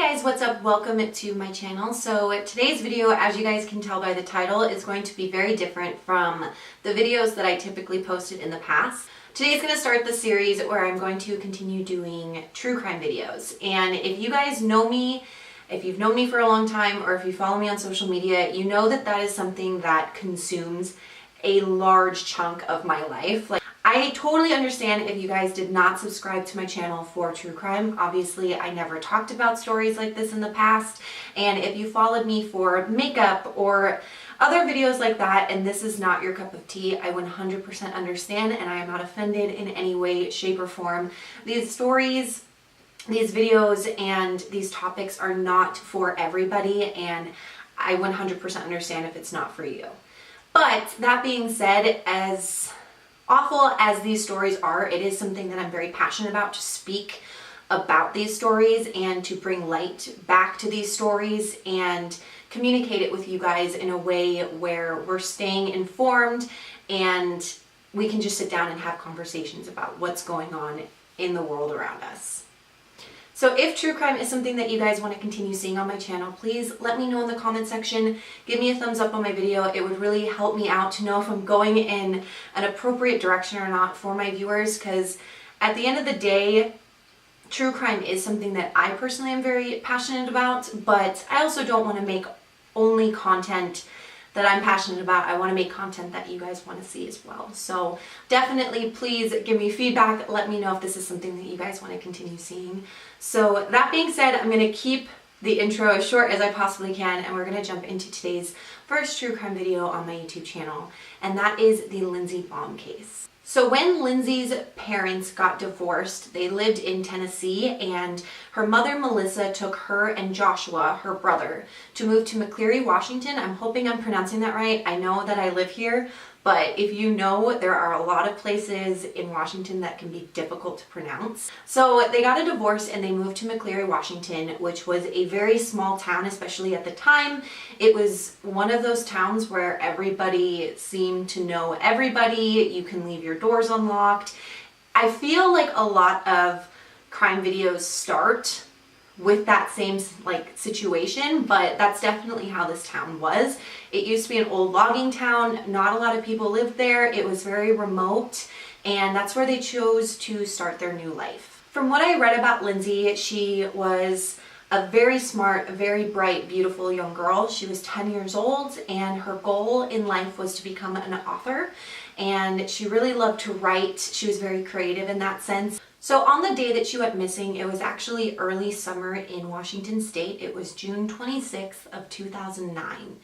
Guys, what's up? Welcome to my channel. So today's video, as you guys can tell by the title, is going to be very different from the videos that I typically posted in the past. Today's going to start the series where I'm going to continue doing true crime videos. And if you guys know me, if you've known me for a long time, or if you follow me on social media, you know that that is something that consumes a large chunk of my life. I totally understand if you guys did not subscribe to my channel for true crime. Obviously, I never talked about stories like this in the past. And if you followed me for makeup or other videos like that, and this is not your cup of tea, I 100% understand, and I am not offended in any way, shape, or form. These stories, these videos, and these topics are not for everybody, and I 100% understand if it's not for you. But that being said, as awful as these stories are, it is something that I'm very passionate about, to speak about these stories and to bring light back to these stories and communicate it with you guys in a way where we're staying informed and we can just sit down and have conversations about what's going on in the world around us. So if true crime is something that you guys want to continue seeing on my channel, please let me know in the comment section. Give me a thumbs up on my video. It would really help me out to know if I'm going in an appropriate direction or not for my viewers, because at the end of the day, true crime is something that I personally am very passionate about, but I also don't want to make only content that I'm passionate about. I want to make content that you guys want to see as well. So definitely please give me feedback. Let me know if this is something that you guys want to continue seeing. So that being said, I'm going to keep the intro as short as I possibly can, and we're going to jump into today's first true crime video on my YouTube channel, and that is the Lindsey Baum case. So when Lindsay's parents got divorced, they lived in Tennessee, and her mother, Melissa, took her and Joshua, her brother, to move to McCleary, Washington. I'm hoping I'm pronouncing that right. I know that I live here, but if you know, there are a lot of places in Washington that can be difficult to pronounce. So they got a divorce and they moved to McCleary, Washington, which was a very small town, especially at the time. It was one of those towns where everybody seemed to know everybody. You can leave your doors unlocked. I feel like a lot of crime videos start with that same situation, but that's definitely how this town was. It used to be an old logging town. Not a lot of people lived there. It was very remote, and that's where they chose to start their new life. From what I read about Lindsay, she was a very smart, very bright, beautiful young girl. She was 10 years old, and her goal in life was to become an author, and she really loved to write. She was very creative in that sense. So on the day that she went missing, it was actually early summer in Washington State. It was June 26th of 2009.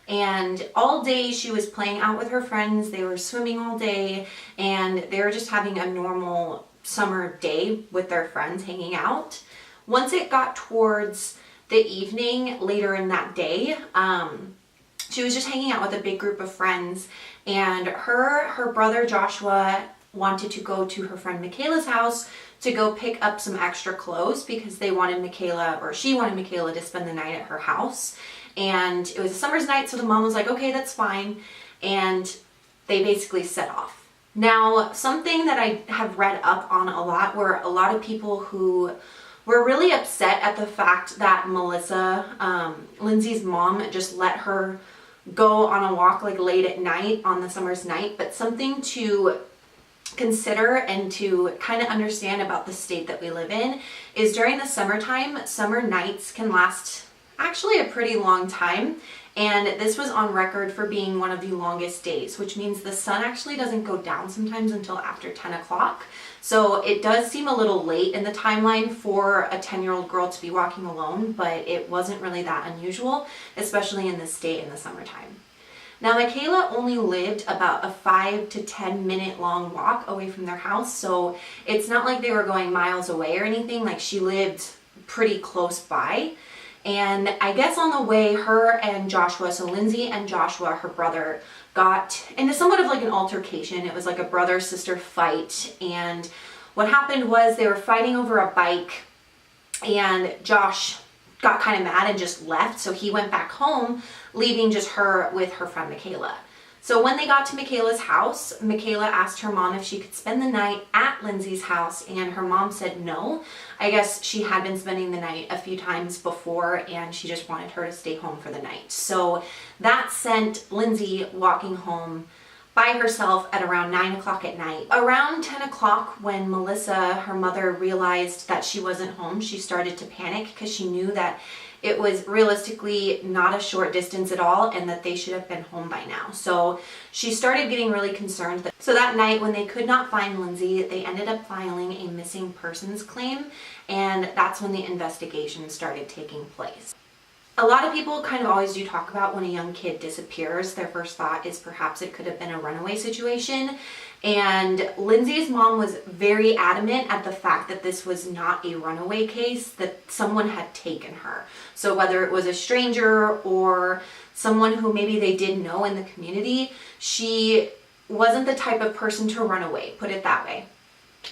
And all day she was playing out with her friends. They were swimming all day, and they were just having a normal summer day with their friends, hanging out. Once it got towards the evening, later in that day, she was just hanging out with a big group of friends, and her brother Joshua wanted to go to her friend Michaela's house to go pick up some extra clothes because they wanted she wanted Michaela to spend the night at her house. And it was a summer's night, so the mom was like, okay, that's fine. And they basically set off. Now, something that I have read up on a lot were a lot of people who were really upset at the fact that Melissa, Lindsay's mom, just let her go on a walk late at night on the summer's night. But something to consider and to kind of understand about the state that we live in is during the summertime, summer nights can last actually a pretty long time, and this was on record for being one of the longest days, which means the sun actually doesn't go down sometimes until after 10 o'clock. So it does seem a little late in the timeline for a 10-year-old girl to be walking alone, but it wasn't really that unusual, especially in this state in the summertime. Now, Michaela only lived about a 5 to 10 minute long walk away from their house, so it's not like they were going miles away or anything. She lived pretty close by. And I guess on the way, her and Joshua, so Lindsay and Joshua, her brother, got into somewhat of an altercation. It was like a brother-sister fight, and what happened was they were fighting over a bike, and Josh got kind of mad and just left, so he went back home, leaving just her with her friend Michaela. So when they got to Michaela's house, Michaela asked her mom if she could spend the night at Lindsay's house, and her mom said no. I guess she had been spending the night a few times before and she just wanted her to stay home for the night. So that sent Lindsay walking home by herself at around 9 o'clock at night. Around 10 o'clock, when Melissa, her mother, realized that she wasn't home, she started to panic because she knew that it was realistically not a short distance at all and that they should have been home by now. So she started getting really concerned. So that night, when they could not find Lindsay, they ended up filing a missing persons claim, and that's when the investigation started taking place. A lot of people kind of always do talk about when a young kid disappears, their first thought is perhaps it could have been a runaway situation. And Lindsay's mom was very adamant at the fact that this was not a runaway case, that someone had taken her. So whether it was a stranger or someone who maybe they did know in the community, she wasn't the type of person to run away, put it that way.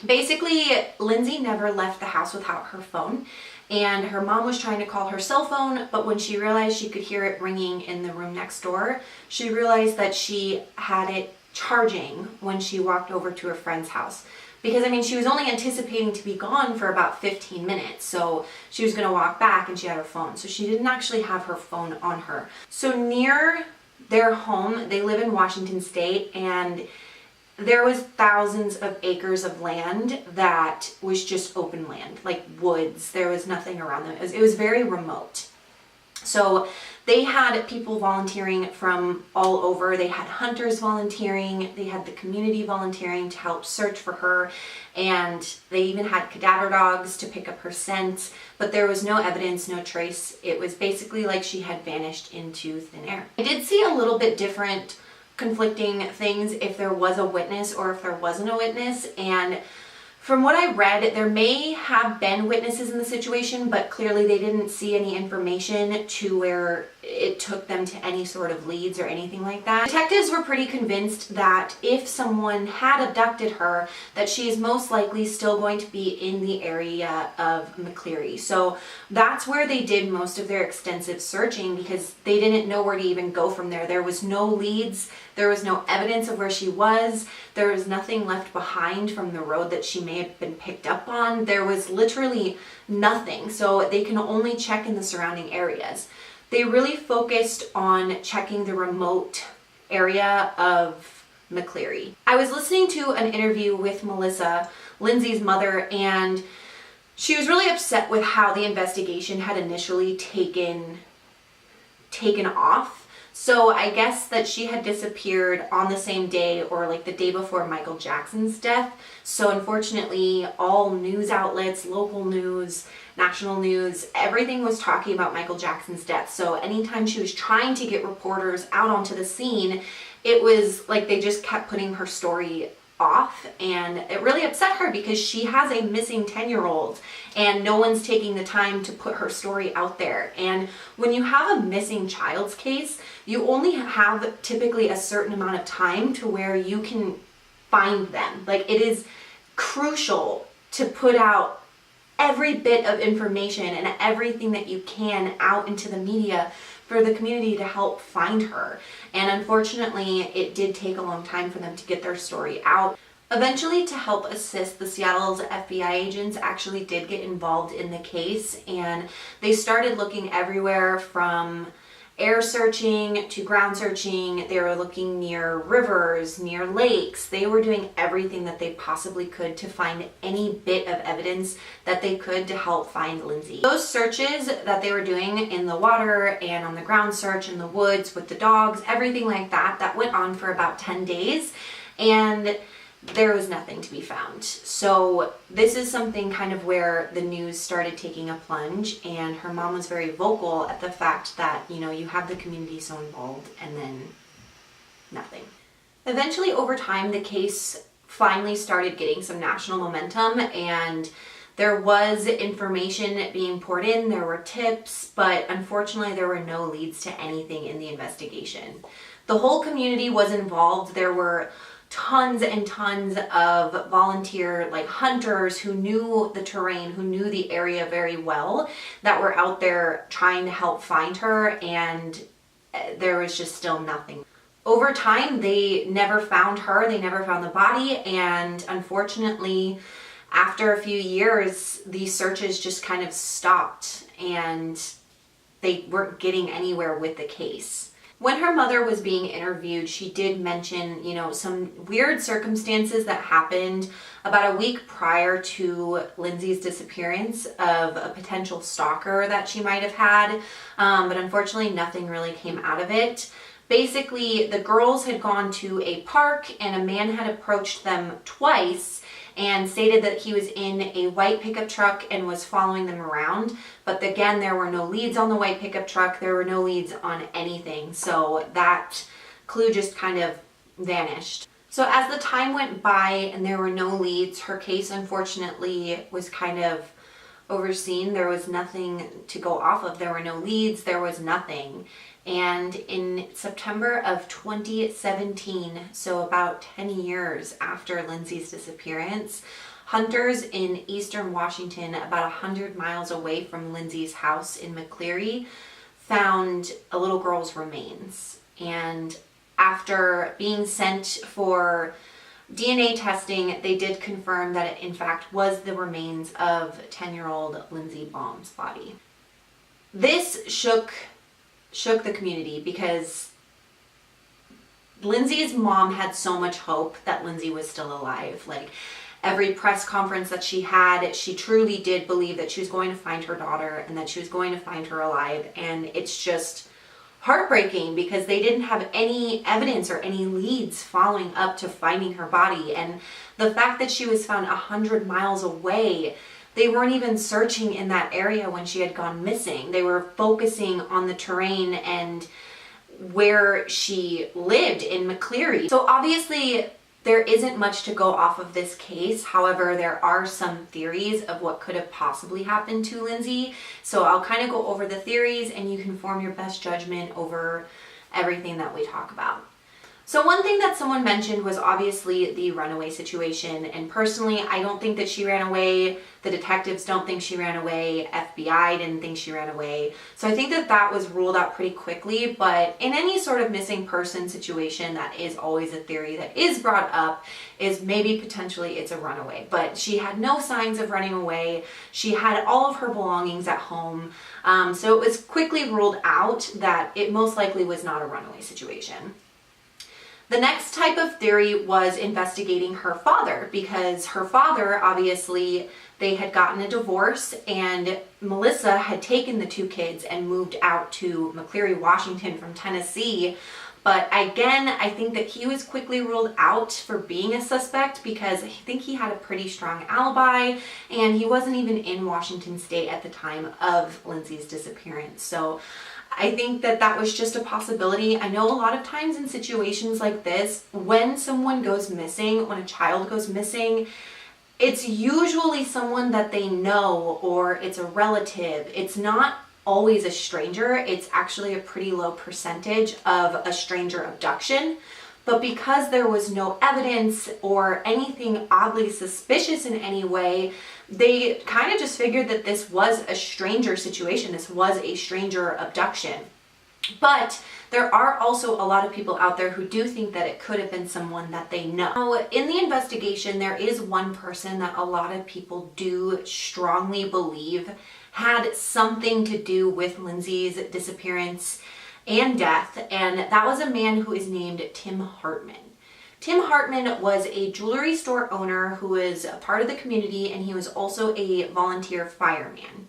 Basically, Lindsay never left the house without her phone, and her mom was trying to call her cell phone, but when she realized she could hear it ringing in the room next door, she realized that she had it charging when she walked over to her friend's house. Because, I mean, she was only anticipating to be gone for about 15 minutes, so she was going to walk back and she had her phone. So she didn't actually have her phone on her. So near their home, they live in Washington State, and there was thousands of acres of land that was just open land, like woods. There was nothing around them. It was very remote. So they had people volunteering from all over. They had hunters volunteering. They had the community volunteering to help search for her. And they even had cadaver dogs to pick up her scent. But there was no evidence, no trace. It was basically like she had vanished into thin air. I did see a little bit different conflicting things if there was a witness or if there wasn't a witness, and from what I read, there may have been witnesses in the situation, but clearly they didn't see any information to where it took them to any sort of leads or anything like that. Detectives were pretty convinced that if someone had abducted her, that she is most likely still going to be in the area of McCleary. So that's where they did most of their extensive searching, because they didn't know where to even go from there. There was no leads, there was no evidence of where she was, there was nothing left behind from the road that she may have been picked up on. There was literally nothing, so they can only check in the surrounding areas. They really focused on checking the remote area of McCleary. I was listening to an interview with Melissa, Lindsay's mother, and she was really upset with how the investigation had initially taken off. So I guess that she had disappeared on the same day or like the day before Michael Jackson's death. So unfortunately, all news outlets, local news, national news, everything was talking about Michael Jackson's death. So anytime she was trying to get reporters out onto the scene, it was like they just kept putting her story off, and it really upset her because she has a missing 10-year-old and no one's taking the time to put her story out there. And when you have a missing child's case, you only have typically a certain amount of time to where you can find them. Like, it is crucial to put out every bit of information and everything that you can out into the media for the community to help find her. And unfortunately, it did take a long time for them to get their story out. Eventually, to help assist, the Seattle's FBI agents actually did get involved in the case, and they started looking everywhere from air searching to ground searching. They were looking near rivers, near lakes. They were doing everything that they possibly could to find any bit of evidence that they could to help find Lindsay. Those searches that they were doing in the water and on the ground search in the woods with the dogs, everything like that, that went on for about 10 days, and there was nothing to be found. So this is something kind of where the news started taking a plunge, and her mom was very vocal at the fact that, you know, you have the community so involved and then nothing. Eventually, over time, the case finally started getting some national momentum, and there was information being poured in, there were tips, but unfortunately there were no leads to anything in the investigation. The whole community was involved. There were tons and tons of volunteer, like hunters who knew the terrain, who knew the area very well, that were out there trying to help find her, and there was just still nothing. over time, they never found her, they never found the body, and unfortunately, after a few years, these searches just kind of stopped and they weren't getting anywhere with the case. When her mother was being interviewed, she did mention, some weird circumstances that happened about a week prior to Lindsay's disappearance of a potential stalker that she might have had, but unfortunately nothing really came out of it. Basically, the girls had gone to a park and a man had approached them twice and stated that he was in a white pickup truck and was following them around. But again, there were no leads on the white pickup truck. There were no leads on anything. So that clue just kind of vanished. So as the time went by and there were no leads, her case unfortunately was kind of overseen. There was nothing to go off of. There were no leads. There was nothing. And in September of 2017, so about 10 years after Lindsay's disappearance, hunters in eastern Washington, about 100 miles away from Lindsay's house in McCleary, found a little girl's remains. And after being sent for DNA testing, they did confirm that it in fact was the remains of 10-year-old Lindsey Baum's body. This shook the community because Lindsay's mom had so much hope that Lindsay was still alive. Like every press conference that she had, she truly did believe that she was going to find her daughter and that she was going to find her alive. And it's just heartbreaking because they didn't have any evidence or any leads following up to finding her body. And the fact that she was found 100 miles away, they weren't even searching in that area when she had gone missing. They were focusing on the terrain and where she lived in McCleary. So obviously there isn't much to go off of this case. However, there are some theories of what could have possibly happened to Lindsay. So I'll kind of go over the theories and you can form your best judgment over everything that we talk about. So one thing that someone mentioned was obviously the runaway situation, and personally I don't think that she ran away. The detectives don't think she ran away. FBI didn't think she ran away. So I think that that was ruled out pretty quickly, but in any sort of missing person situation, that is always a theory that is brought up, is maybe potentially it's a runaway. But she had no signs of running away. She had all of her belongings at home. So it was quickly ruled out that it most likely was not a runaway situation. The next type of theory was investigating her father, because her father, obviously, they had gotten a divorce and Melissa had taken the two kids and moved out to McCleary, Washington from Tennessee. But again, I think that he was quickly ruled out for being a suspect because I think he had a pretty strong alibi and he wasn't even in Washington State at the time of Lindsay's disappearance. So I think that that was just a possibility. I know a lot of times in situations like this, when someone goes missing, when a child goes missing, it's usually someone that they know or it's a relative. It's not always a stranger. It's actually a pretty low percentage of a stranger abduction. But because there was no evidence or anything oddly suspicious in any way, they kind of just figured that this was a stranger situation. This was a stranger abduction. But there are also a lot of people out there who do think that it could have been someone that they know. Now, in the investigation, there is one person that a lot of people do strongly believe had something to do with Lindsay's disappearance and death, and that was a man who is named Tim Hartman. Tim Hartman was a jewelry store owner who was a part of the community, and he was also a volunteer fireman.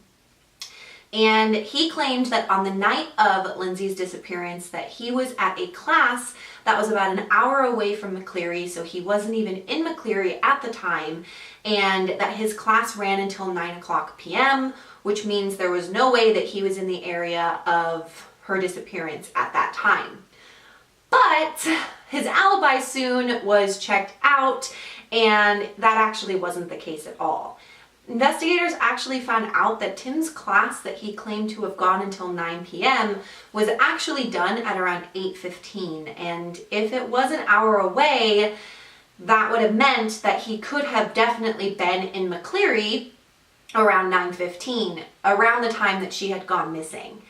And he claimed that on the night of Lindsay's disappearance that he was at a class that was about an hour away from McCleary, so he wasn't even in McCleary at the time, and that his class ran until 9:00 p.m., which means there was no way that he was in the area of her disappearance at that time. But his alibi soon was checked out, and that actually wasn't the case at all. Investigators actually found out that Tim's class that he claimed to have gone until 9 p.m. was actually done at around 8:15, and if it was an hour away, that would have meant that he could have definitely been in McCleary around 9:15, around the time that she had gone missing.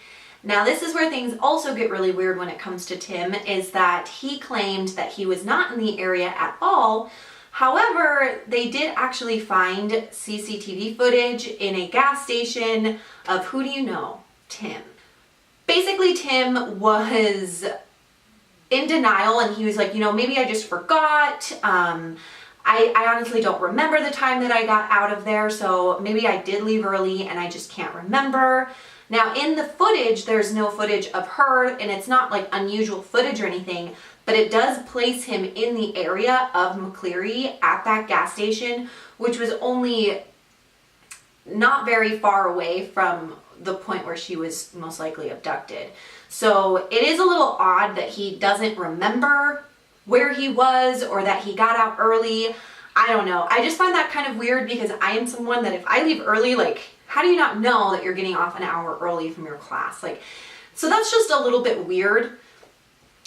Now, this is where things also get really weird when it comes to Tim, is that he claimed that he was not in the area at all. However, they did actually find CCTV footage in a gas station of, who do you know? Tim. Basically, Tim was in denial, and he was like, maybe I just forgot. I honestly don't remember the time that I got out of there, so maybe I did leave early and I just can't remember. Now, in the footage, there's no footage of her, and it's not like unusual footage or anything, but it does place him in the area of McCleary at that gas station, which was only not very far away from the point where she was most likely abducted. So it is a little odd that he doesn't remember where he was or that he got out early. I don't know. I just find that kind of weird because I am someone that if I leave early, like, how do you not know that you're getting off an hour early from your class? So that's just a little bit weird.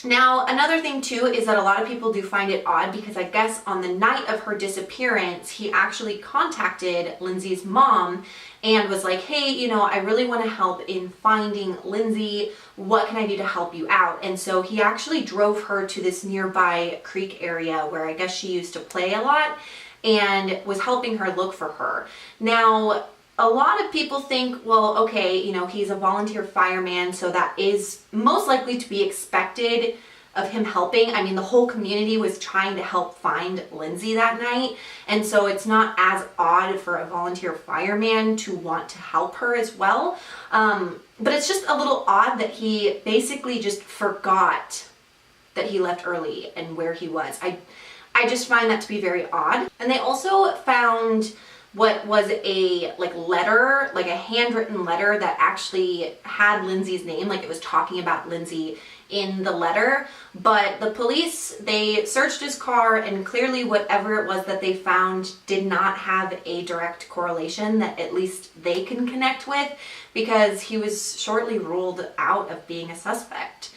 Now, another thing too is that a lot of people do find it odd because I guess on the night of her disappearance, he actually contacted Lindsay's mom and was like, hey, I really want to help in finding Lindsay. What can I do to help you out? And so he actually drove her to this nearby creek area where I guess she used to play a lot and was helping her look for her. Now, a lot of people think, well, okay, he's a volunteer fireman, so that is most likely to be expected of him helping. I mean, the whole community was trying to help find Lindsay that night, and so it's not as odd for a volunteer fireman to want to help her as well. But it's just a little odd that he basically just forgot that he left early and where he was. I just find that to be very odd. And they also found what was a letter, like a handwritten letter that actually had Lindsay's name, like it was talking about Lindsay in the letter. But the police, they searched his car, and clearly whatever it was that they found did not have a direct correlation that at least they can connect with, because he was shortly ruled out of being a suspect.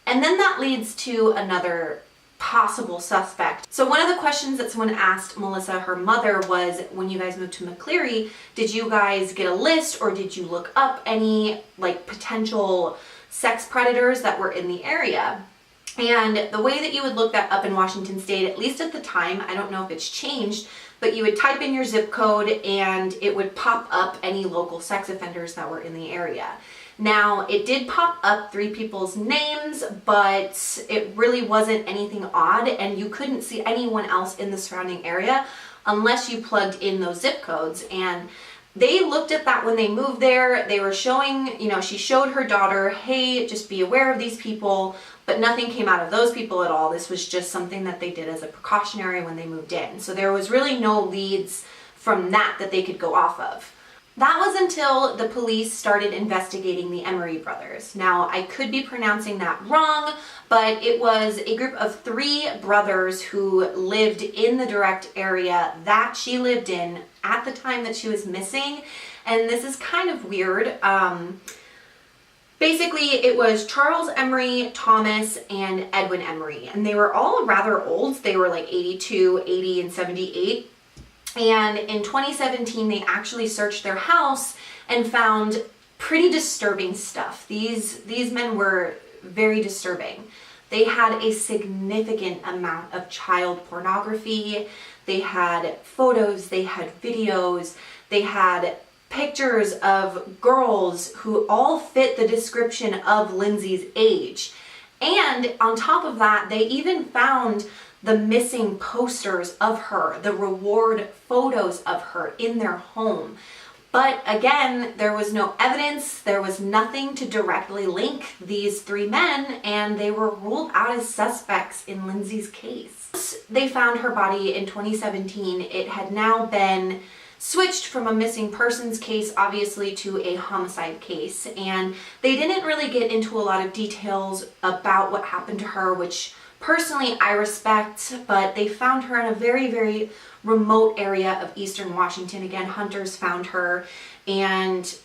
And then that leads to another possible suspect. So one of the questions that someone asked Melissa, her mother, was, when you guys moved to McCleary, did you guys get a list or did you look up any potential sex predators that were in the area? And the way that you would look that up in Washington State, at least at the time, I don't know if it's changed, but you would type in your zip code and it would pop up any local sex offenders that were in the area. Now, it did pop up 3 people's names, but it really wasn't anything odd, and you couldn't see anyone else in the surrounding area unless you plugged in those zip codes. And they looked at that when they moved there. They were showing, she showed her daughter, hey, just be aware of these people, but nothing came out of those people at all. This was just something that they did as a precautionary when they moved in. So there was really no leads from that they could go off of. That was until the police started investigating the Emery brothers. Now, I could be pronouncing that wrong, but it was a group of 3 brothers who lived in the direct area that she lived in at the time that she was missing. And this is kind of weird. Basically, it was Charles Emery, Thomas, and Edwin Emery. And they were all rather old. They were 82, 80, and 78. And in 2017, they actually searched their house and found pretty disturbing stuff. These men were very disturbing. They had a significant amount of child pornography. They had photos, they had videos, they had pictures of girls who all fit the description of Lindsay's age. And on top of that, they even found the missing posters of her, the reward photos of her in their home. But again, there was no evidence, there was nothing to directly link these 3 men, and they were ruled out as suspects in Lindsay's case. They found her body in 2017. It had now been switched from a missing persons case, obviously, to a homicide case. And they didn't really get into a lot of details about what happened to her, which personally I respect, but they found her in a very, very remote area of eastern Washington. Again, hunters found her, and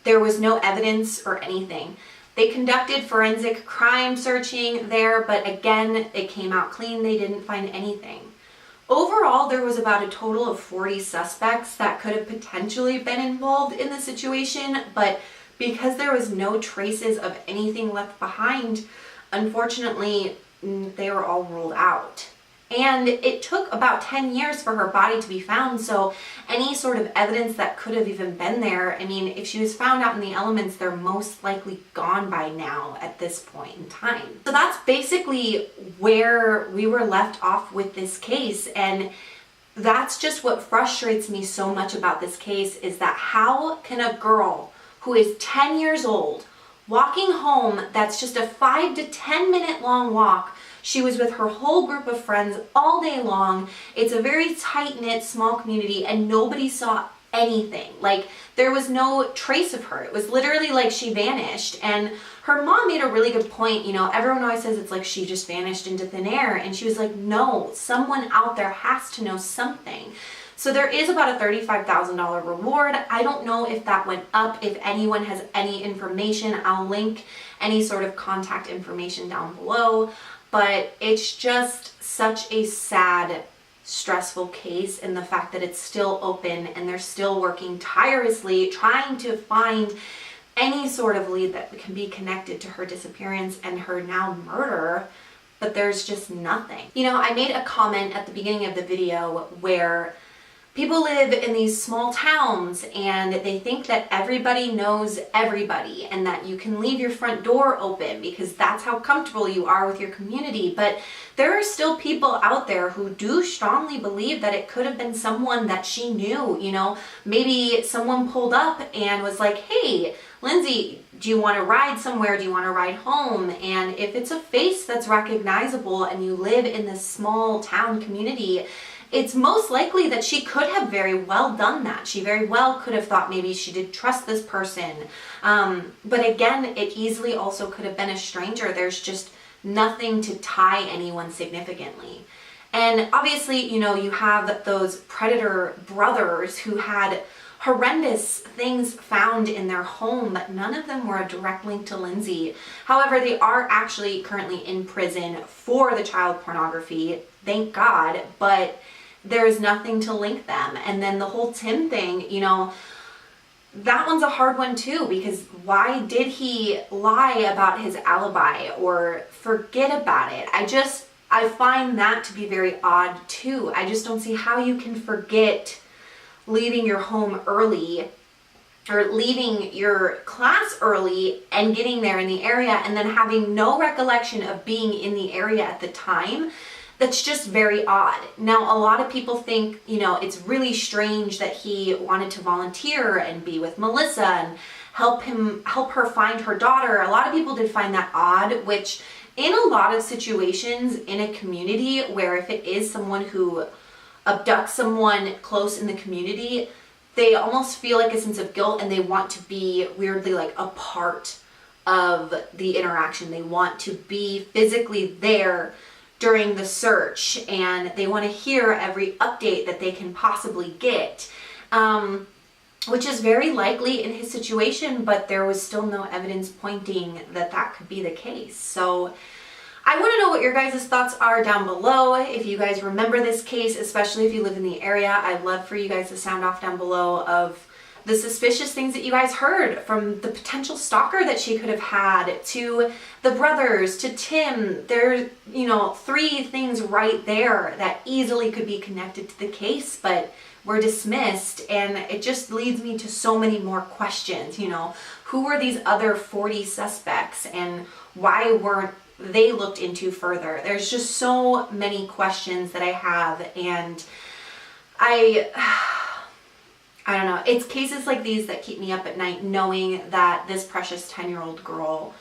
there was no evidence or anything. They conducted forensic crime searching there, but again, it came out clean. They didn't find anything. Overall, there was about a total of 40 suspects that could have potentially been involved in the situation, but because there was no traces of anything left behind, unfortunately, they were all ruled out. And it took about 10 years for her body to be found, so any sort of evidence that could have even been there, I mean, if she was found out in the elements, they're most likely gone by now at this point in time. So that's basically where we were left off with this case, and that's just what frustrates me so much about this case, is that how can a girl who is 10 years old walking home, that's just a 5 to 10 minute long walk, she was with her whole group of friends all day long. It's a very tight-knit, small community, and nobody saw anything. Like, there was no trace of her. It was literally like she vanished. And her mom made a really good point. You know, everyone always says it's like she just vanished into thin air. And she was like, no, someone out there has to know something. So there is about a $35,000 reward. I don't know if that went up. If anyone has any information, I'll link any sort of contact information down below. But it's just such a sad, stressful case, and the fact that it's still open and they're still working tirelessly trying to find any sort of lead that can be connected to her disappearance and her now murder, but there's just nothing. You know, I made a comment at the beginning of the video where people live in these small towns and they think that everybody knows everybody and that you can leave your front door open because that's how comfortable you are with your community. But there are still people out there who do strongly believe that it could have been someone that she knew. You know, maybe someone pulled up and was like, hey, Lindsay, do you want to ride somewhere? Do you want to ride home? And if it's a face that's recognizable and you live in this small town community, it's most likely that she could have very well done that. She very well could have thought maybe she did trust this person. But again, it easily also could have been a stranger. There's just nothing to tie anyone significantly. And obviously, you know, you have those predator brothers who had horrendous things found in their home, but none of them were a direct link to Lindsay. However, they are actually currently in prison for the child pornography, thank God, but there's nothing to link them. And then the whole Tim thing, you know, that one's a hard one too, because why did he lie about his alibi or forget about it? I find that to be very odd too. I just don't see how you can forget leaving your home early or leaving your class early and getting there in the area and then having no recollection of being in the area at the time. That's just very odd. Now, a lot of people think, you know, it's really strange that he wanted to volunteer and be with Melissa and help her find her daughter. A lot of people did find that odd, which in a lot of situations in a community where if it is someone who abducts someone close in the community, they almost feel like a sense of guilt and they want to be weirdly like a part of the interaction. They want to be physically there during the search and they want to hear every update that they can possibly get, which is very likely in his situation, but there was still no evidence pointing that that could be the case. So I want to know what your guys' thoughts are down below. If you guys remember this case, especially if you live in the area, I'd love for you guys to sound off down below of the suspicious things that you guys heard, from the potential stalker that she could have had to the brothers to Tim. There's, you know, 3 things right there that easily could be connected to the case, but were dismissed, and it just leads me to so many more questions. You know, who were these other 40 suspects and why weren't they looked into further? There's just so many questions that I have, and I don't know. It's cases like these that keep me up at night, knowing that this precious 10-year-old girl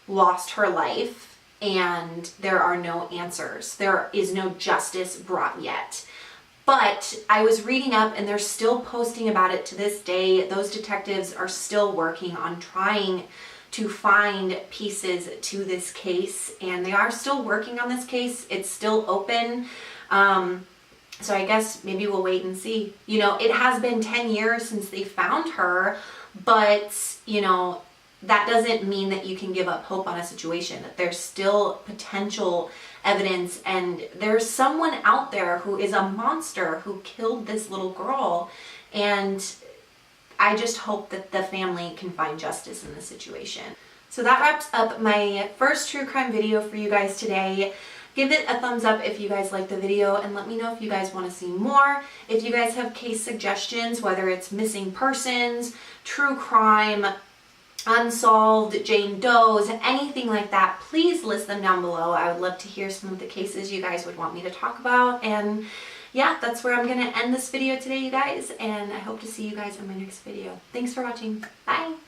lost her life and there are no answers. There is no justice brought yet. But I was reading up and they're still posting about it to this day. Those detectives are still working on trying to find pieces to this case, and they are still working on this case. It's still open. So I guess maybe we'll wait and see. You know, it has been 10 years since they found her, but, you know, that doesn't mean that you can give up hope on a situation, that there's still potential evidence, and there's someone out there who is a monster who killed this little girl. And I just hope that the family can find justice in this situation. So that wraps up my first true crime video for you guys today. Give it a thumbs up if you guys like the video, and let me know if you guys want to see more. If you guys have case suggestions, whether it's missing persons, true crime, unsolved Jane Does, anything like that, please list them down below. I would love to hear some of the cases you guys would want me to talk about. And yeah, that's where I'm going to end this video today, you guys, and I hope to see you guys in my next video. Thanks for watching. Bye!